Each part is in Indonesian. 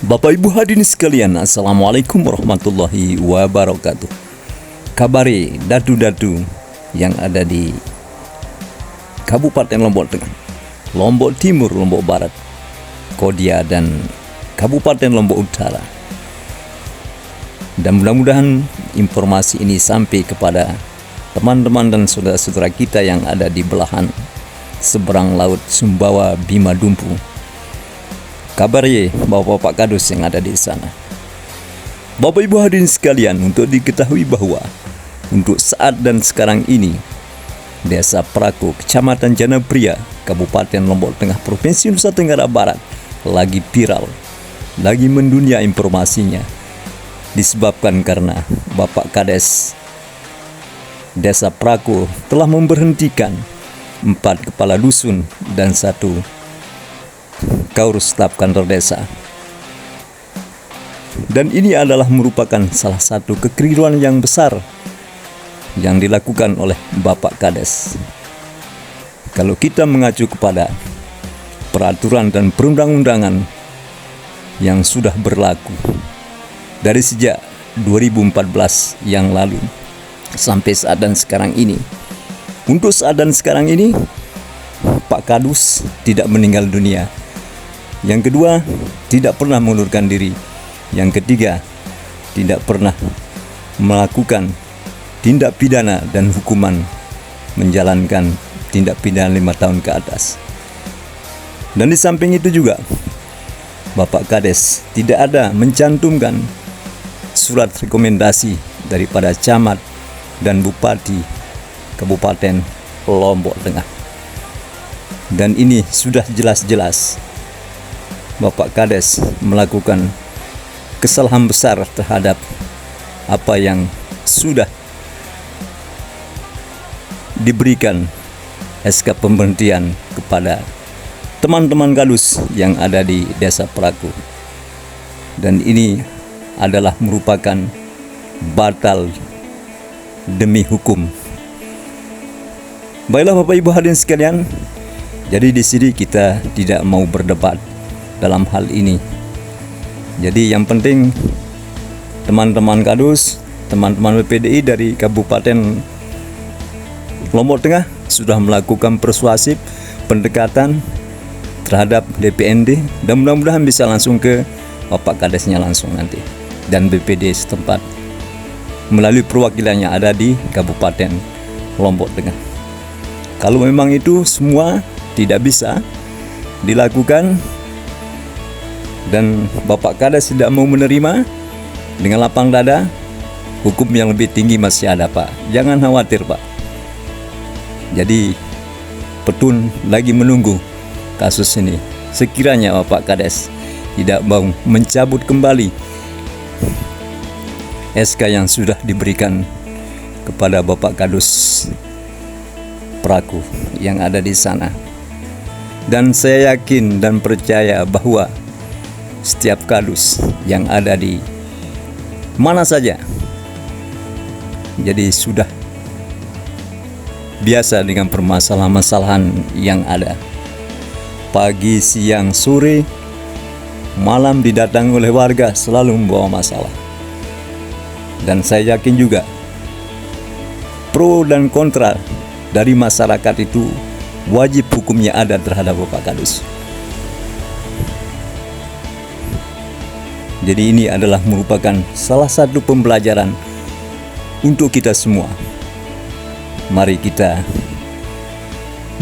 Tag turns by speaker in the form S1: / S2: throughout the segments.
S1: Bapak Ibu hadirin sekalian, Assalamualaikum warahmatullahi wabarakatuh. Kabare dadu-dadu yang ada di Kabupaten Lombok Tengah, Lombok Timur, Lombok Barat, Kodia dan Kabupaten Lombok Utara. Dan mudah-mudahan informasi ini sampai kepada teman-teman dan saudara-saudara kita yang ada di belahan seberang laut Sumbawa Bima Dumpu. Kabar bapak-bapak kadus yang ada di sana. Bapak Ibu hadirin sekalian, untuk diketahui bahwa untuk saat dan sekarang ini Desa Praku, Kecamatan Janapria, Kabupaten Lombok Tengah, Provinsi Nusa Tenggara Barat lagi viral, lagi mendunia informasinya, disebabkan karena Bapak Kades Desa Praku telah memberhentikan 4 kepala dusun dan 1 Kaurus staf kantor desa. Dan ini adalah merupakan salah satu kekeliruan yang besar yang dilakukan oleh Bapak Kades. Kalau kita mengacu kepada peraturan dan perundang-undangan yang sudah berlaku dari sejak 2014 yang lalu sampai saat dan sekarang ini, untuk saat dan sekarang ini Pak Kadus tidak meninggal dunia. Yang kedua, tidak pernah mengundurkan diri. Yang ketiga, tidak pernah melakukan tindak pidana dan hukuman menjalankan tindak pidana 5 tahun ke atas. Dan di samping itu juga, Bapak Kades tidak ada mencantumkan surat rekomendasi daripada camat dan bupati Kabupaten Lombok Tengah. Dan ini sudah jelas-jelas Bapak Kades melakukan kesalahan besar terhadap apa yang sudah diberikan SK pemberhentian kepada teman-teman Kadus yang ada di Desa Praku. Dan ini adalah merupakan batal demi hukum. Baiklah Bapak Ibu hadirin sekalian, jadi di sini kita tidak mau berdebat dalam hal ini. Jadi yang penting teman-teman Kadus, teman-teman BPDI dari Kabupaten Lombok Tengah sudah melakukan persuasif pendekatan terhadap DPND, dan mudah-mudahan bisa langsung ke Bapak Kadesnya langsung nanti, dan BPD setempat melalui perwakilannya ada di Kabupaten Lombok Tengah. Kalau memang itu semua tidak bisa dilakukan dan Bapak Kades tidak mau menerima, dengan lapang dada, hukum yang lebih tinggi masih ada Pak. Jangan khawatir Pak. Jadi Petun lagi menunggu kasus ini. Sekiranya Bapak Kades tidak mau mencabut kembali SK yang sudah diberikan kepada Bapak Kadus Praku yang ada di sana. Dan saya yakin dan percaya bahwa setiap Kadus yang ada di mana saja, jadi sudah biasa dengan permasalahan-masalahan yang ada. Pagi, siang, sore, malam didatangi oleh warga selalu membawa masalah. Dan saya yakin juga pro dan kontra dari masyarakat itu wajib hukumnya ada terhadap Bapak Kadus. Jadi ini adalah merupakan salah satu pembelajaran untuk kita semua. Mari kita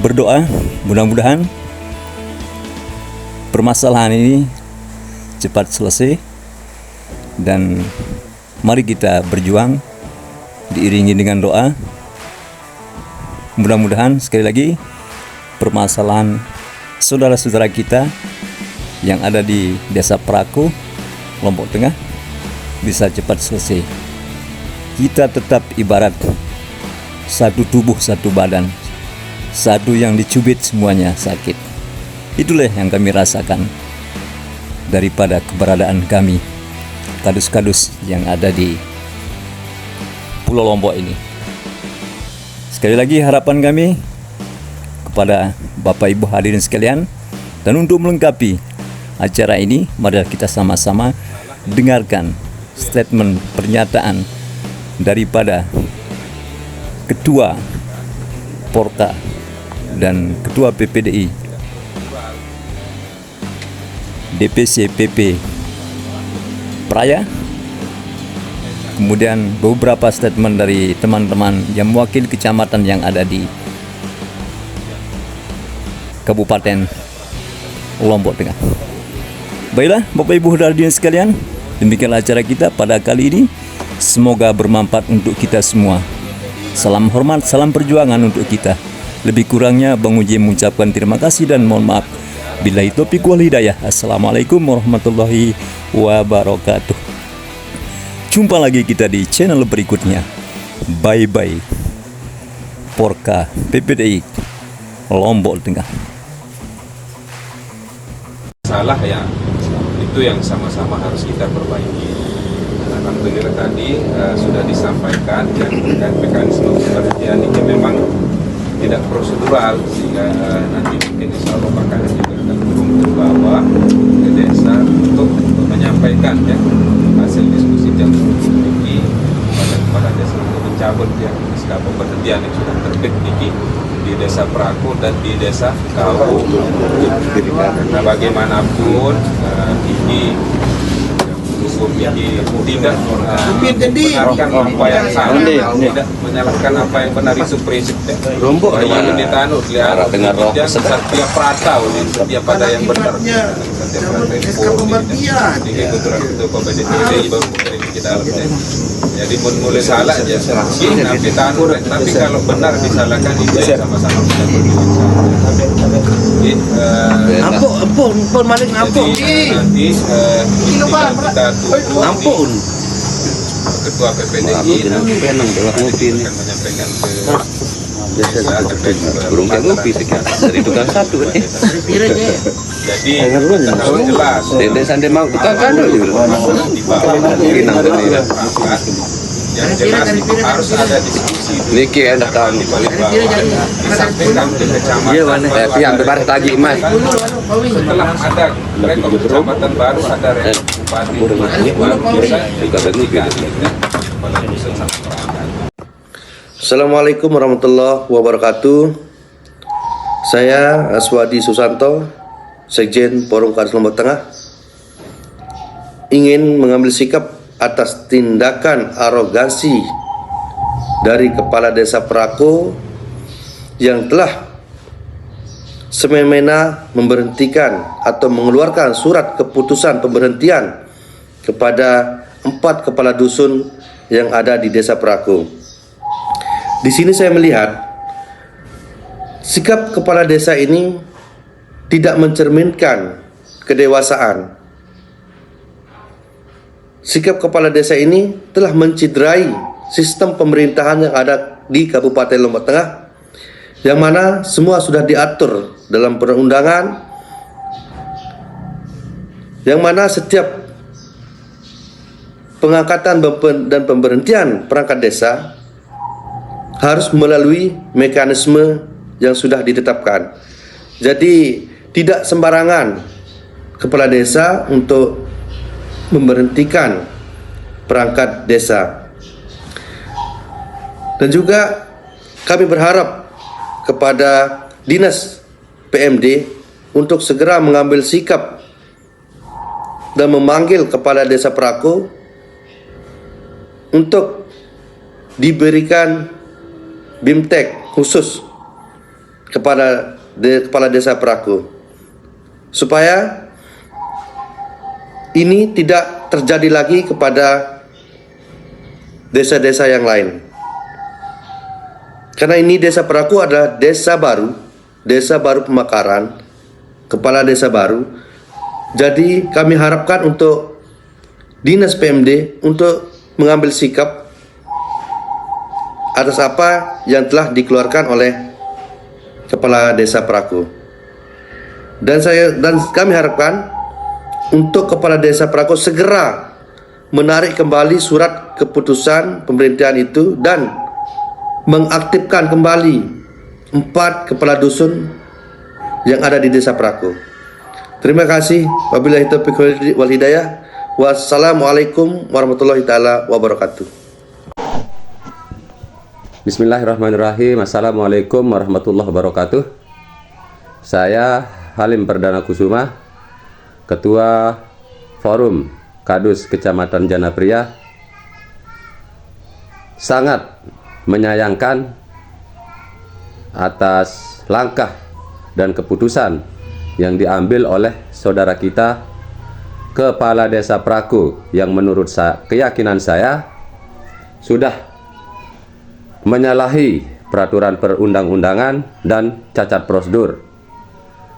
S1: berdoa, mudah-mudahan permasalahan ini cepat selesai, dan mari kita berjuang diiringi dengan doa. Mudah-mudahan sekali lagi permasalahan saudara-saudara kita yang ada di Desa Praku, Lombok Tengah bisa cepat selesai. Kita tetap ibarat satu tubuh, satu badan, satu yang dicubit semuanya sakit. Itulah yang kami rasakan daripada keberadaan kami Kadus-Kadus yang ada di Pulau Lombok ini. Sekali lagi harapan kami kepada Bapak Ibu hadirin sekalian, dan untuk melengkapi acara ini, mari kita sama-sama dengarkan statement pernyataan daripada Ketua Porka dan Ketua PPDI DPC PP Praia. Kemudian beberapa statement dari teman-teman yang mewakili kecamatan yang ada di Kabupaten Lombok Tengah. Baiklah Bapak Ibu hadirin sekalian, demikianlah acara kita pada kali ini. Semoga bermanfaat untuk kita semua. Salam hormat, salam perjuangan untuk kita. Lebih kurangnya Bang Uji mengucapkan terima kasih dan mohon maaf. Billahi taufiq wal hidayah. Assalamualaikum warahmatullahi wabarakatuh. Jumpa lagi kita di channel berikutnya. Bye bye. Porka PPDI Lombok Tengah.
S2: Salah ya, itu yang sama-sama harus kita perbaiki. Alhamdulillah tadi sudah disampaikan ya, dan mekanisme pemberhentian ini memang tidak prosedural, sehingga nanti mungkin insya Allah Pak Kades juga akan turun ke bawah ke desa untuk menyampaikan ya hasil diskusi yang dimiliki pada kepala desa untuk mencabut ya SK pemberhentian yang sudah terbit di desa Praku dan di desa Kau. Karena bagaimanapun ini hukum ini tidak benarkan apa yang salah, tidak menyalahkan apa yang benar, itu prinsip Rombok yang ditanut lihat dan setiap prata setiap pada yang benar setiap prata ini kebetulan itu PPDI baru kita alami. Jadi mulai salah aja tapi tanut, tapi kalau benar disalahkan itu sama-sama kita
S3: ampun maling ampun
S2: nanti kita
S3: ampun
S2: Ketua PPDI nanti akan menyampaikan ke
S4: burung kopi dari tukang satu kan
S2: jadi harus jelas
S4: dari sande mau tukang kado
S2: di bawah yang jelas harus ada diskusi
S4: niki enak tahu
S2: di balik bawah disampaikan ke kecamatan
S4: tapi yang bebar tadi mas
S2: setelah ada rekor kecamatan baru ada rekor bupati
S4: juga begitu.
S2: kepala dusun sama perangkat.
S3: Assalamualaikum warahmatullahi wabarakatuh. Saya Aswadi Susanto, Sekjen Forum Kades Lombok Tengah, ingin mengambil sikap atas tindakan arogansi dari Kepala Desa Praku yang telah semena-mena memberhentikan atau mengeluarkan surat keputusan pemberhentian kepada 4 kepala dusun yang ada di Desa Praku. Di sini saya melihat sikap kepala desa ini tidak mencerminkan kedewasaan. Sikap kepala desa ini telah menciderai sistem pemerintahan yang ada di Kabupaten Lombok Tengah, yang mana semua sudah diatur dalam perundangan, yang mana setiap pengangkatan dan pemberhentian perangkat desa harus melalui mekanisme yang sudah ditetapkan. Jadi tidak sembarangan kepala desa untuk memberhentikan perangkat desa. Dan juga kami berharap kepada Dinas PMD untuk segera mengambil sikap dan memanggil kepala desa Praku untuk diberikan BIMTEK khusus kepada kepala desa Praku, supaya ini tidak terjadi lagi kepada desa-desa yang lain. Karena ini desa Praku adalah desa baru pemekaran, kepala desa baru. Jadi kami harapkan untuk Dinas PMD untuk mengambil sikap atas apa yang telah dikeluarkan oleh Kepala Desa Praku. Dan kami harapkan untuk Kepala Desa Praku segera menarik kembali surat keputusan pemberhentian itu dan mengaktifkan kembali 4 kepala dusun yang ada di Desa Praku. Terima kasih. Wabillahi taufiq wal hidayah. Wassalamualaikum warahmatullahi taala wabarakatuh.
S4: Bismillahirrahmanirrahim. Assalamualaikum warahmatullahi wabarakatuh. Saya Halim Perdana Kusuma, Ketua Forum Kadus Kecamatan Janapria, sangat menyayangkan atas langkah dan keputusan yang diambil oleh saudara kita Kepala Desa Praku yang menurut keyakinan saya sudah menyalahi peraturan perundang-undangan dan cacat prosedur.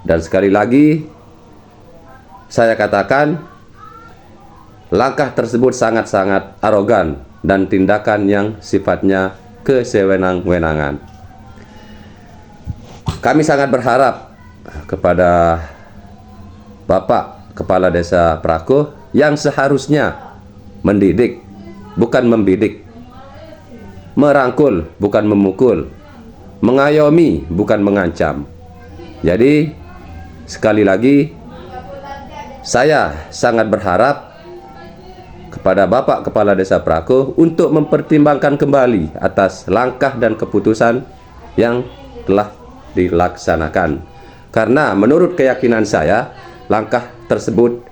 S4: Dan sekali lagi saya katakan langkah tersebut sangat-sangat arogan dan tindakan yang sifatnya kesewenang-wenangan. Kami sangat berharap kepada Bapak Kepala Desa Praku yang seharusnya mendidik, bukan membidik, merangkul, bukan memukul, mengayomi, bukan mengancam. Jadi, sekali lagi, saya sangat berharap kepada Bapak Kepala Desa Praku untuk mempertimbangkan kembali atas langkah dan keputusan yang telah dilaksanakan. Karena menurut keyakinan saya, langkah tersebut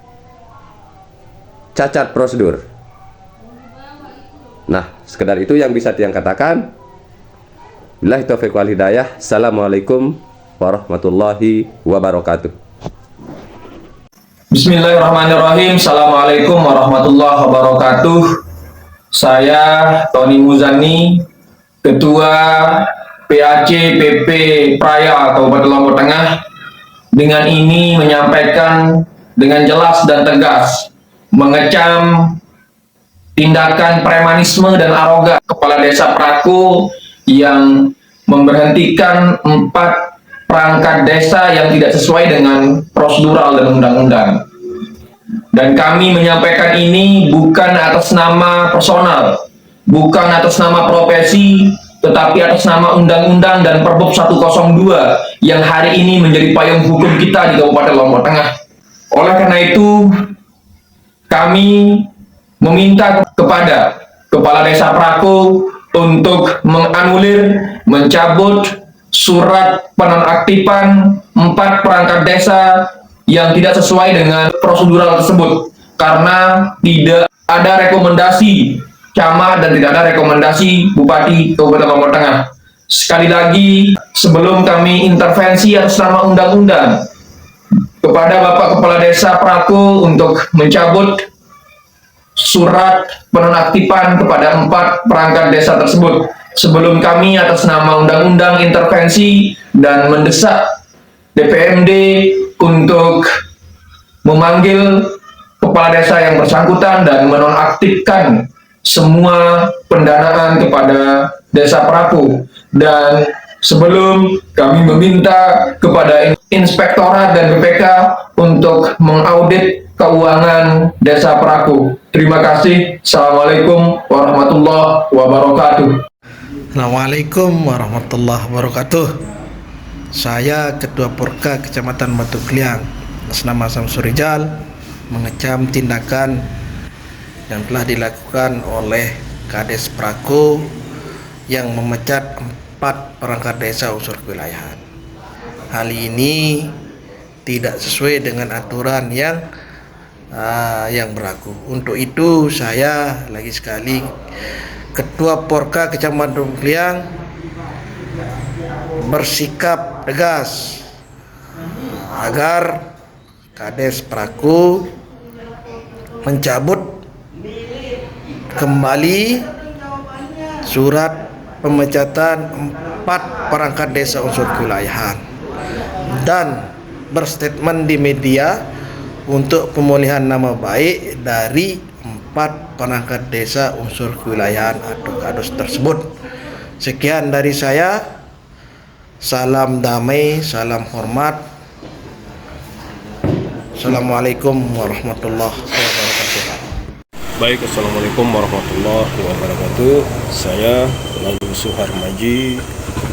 S4: cacat prosedur. Nah, sekedar itu yang bisa Tiang katakan. Billahi taufiq wal hidayah. Assalamualaikum warahmatullahi wabarakatuh.
S5: Bismillahirrahmanirrahim. Assalamualaikum warahmatullahi wabarakatuh. Saya Tony Muzani, Ketua PAC PP Praya Kabupaten Lombok Tengah, dengan ini menyampaikan dengan jelas dan tegas mengecam tindakan premanisme dan arogan Kepala Desa Praku yang memberhentikan 4 perangkat desa yang tidak sesuai dengan prosedural dan undang-undang. Dan kami menyampaikan ini bukan atas nama personal, bukan atas nama profesi, tetapi atas nama undang-undang dan Perbup 102 yang hari ini menjadi payung hukum kita di Kabupaten Lombok Tengah. Oleh karena itu, kami meminta kepada Kepala Desa Praku untuk menganulir, mencabut surat penonaktifan 4 perangkat desa yang tidak sesuai dengan prosedural tersebut, karena tidak ada rekomendasi camat dan tidak ada rekomendasi Bupati Kabupaten Lombok Tengah. Sekali lagi, sebelum kami intervensi atas nama undang-undang kepada Bapak Kepala Desa Praku untuk mencabut surat penonaktifan kepada 4 perangkat desa tersebut, sebelum kami atas nama undang-undang intervensi dan mendesak DPMD untuk memanggil kepala desa yang bersangkutan dan menonaktifkan semua pendanaan kepada Desa Praku. Dan sebelum kami meminta kepada Inspektorat dan BPK untuk mengaudit keuangan Desa Praku. Terima kasih. Assalamualaikum warahmatullahi wabarakatuh.
S6: Assalamualaikum warahmatullahi wabarakatuh. Saya Ketua Porka Kecamatan Batu Kliang, atas nama Samsul Rijal, mengecam tindakan yang telah dilakukan oleh Kades Praku yang memecat 4 perangkat desa unsur kewilayahan. Hal ini tidak sesuai dengan aturan yang berlaku. Untuk itu saya lagi sekali Ketua Porka Kecamatan Batu Kliang bersikap tegas agar Kades Praku mencabut kembali surat pemecatan 4 perangkat desa unsur kewilayahan dan berstatement di media untuk pemulihan nama baik dari 4 perangkat desa unsur kewilayahan atau kadus tersebut. Sekian dari saya. Salam damai, salam hormat. Assalamualaikum warahmatullahi wabarakatuh.
S7: Baik, assalamualaikum warahmatullahi wabarakatuh. Saya Lalu Suhar Maji,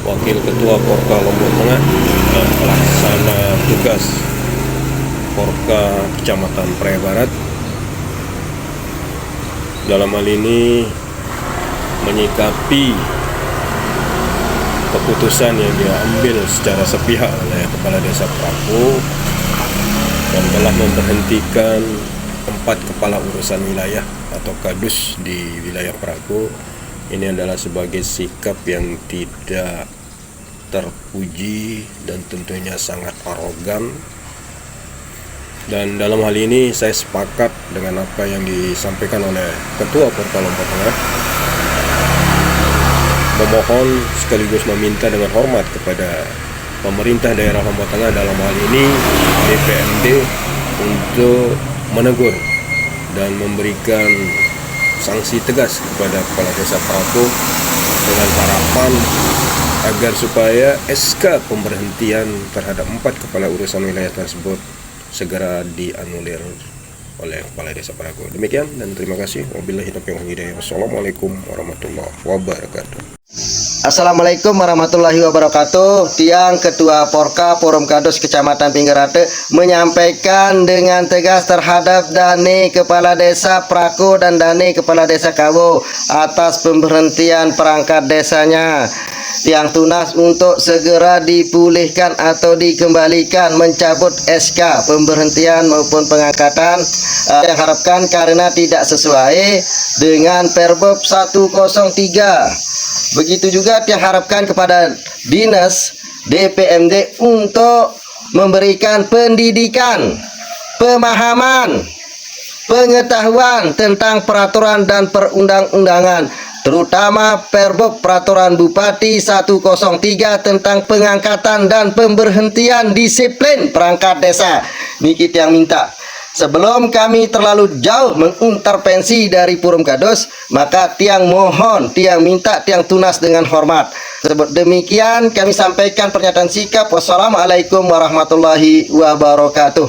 S7: Wakil Ketua Porka Lombok Tengah dan pelaksana tugas Porka Kecamatan Praia Barat. Dalam hal ini menyikapi keputusan yang diambil secara sepihak oleh Kepala Desa Praku dan telah memberhentikan 4 kepala urusan wilayah atau kadus di wilayah Praku. Ini adalah sebagai sikap yang tidak terpuji dan tentunya sangat arogan. Dan dalam hal ini saya sepakat dengan apa yang disampaikan oleh Ketua Porka Lombok Tengah, memohon sekaligus meminta dengan hormat kepada pemerintah daerah Lombok Tengah, dalam hal ini DPMD, untuk menegur dan memberikan sanksi tegas kepada Kepala Desa Praku dengan harapan agar supaya SK pemberhentian terhadap 4 kepala urusan wilayah tersebut segera dianulir oleh Kepala Desa Praku. Demikian dan terima kasih. Wabillahi taufiq wal hidayah. Wassalamualaikum warahmatullahi wabarakatuh.
S8: Assalamualaikum warahmatullahi wabarakatuh. Tiang Ketua Porka Forum Kadus Kecamatan Pinggirate menyampaikan dengan tegas terhadap Dani Kepala Desa Praku dan Dani Kepala Desa Kawo atas pemberhentian perangkat desanya yang tunas untuk segera dipulihkan atau dikembalikan, mencabut SK pemberhentian maupun pengangkatan yang harapkan karena tidak sesuai dengan Perbob 103. Begitu juga diharapkan kepada Dinas DPMD untuk memberikan pendidikan, pemahaman, pengetahuan tentang peraturan dan perundang-undangan, terutama Perbob Peraturan Bupati 103 tentang pengangkatan dan pemberhentian disiplin perangkat desa. Niki yang minta. Sebelum kami terlalu jauh mengintervensi dari Forum Kadus, maka tiang mohon, tiang minta, tiang tunas dengan hormat. Demikian kami sampaikan pernyataan sikap. Wassalamualaikum warahmatullahi wabarakatuh.